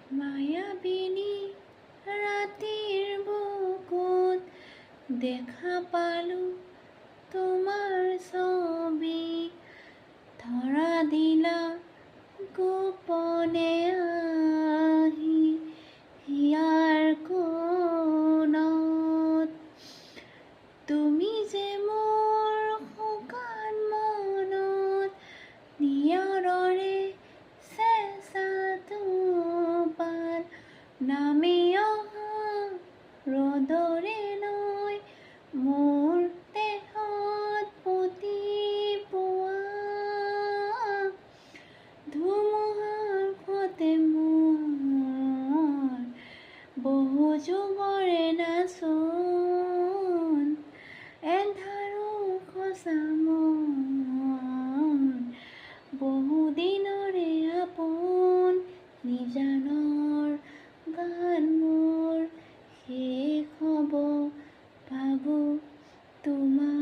মায়াবিনী ৰাতিৰ বুকুত দেখা পালো তোমাৰ ছবি, ধৰা দিলা গোপনে আহি হিয়াৰ কোণত। তুমি যে মোৰ শুকান মনত নিয়ৰৰে চেঁচা টোপাল, নামি অহা ৰ'দৰে নৈ মোৰ দেহত পুতি পোৱা। ধুমুহাৰ সতে মোৰ বহু যুগৰে নাচোন, এন্ধাৰো সঁচা মন বহু দিনৰে আপোন। নিজানৰ গান মোৰ শেষ হ'ব, ভাবোঁ তোমাৰ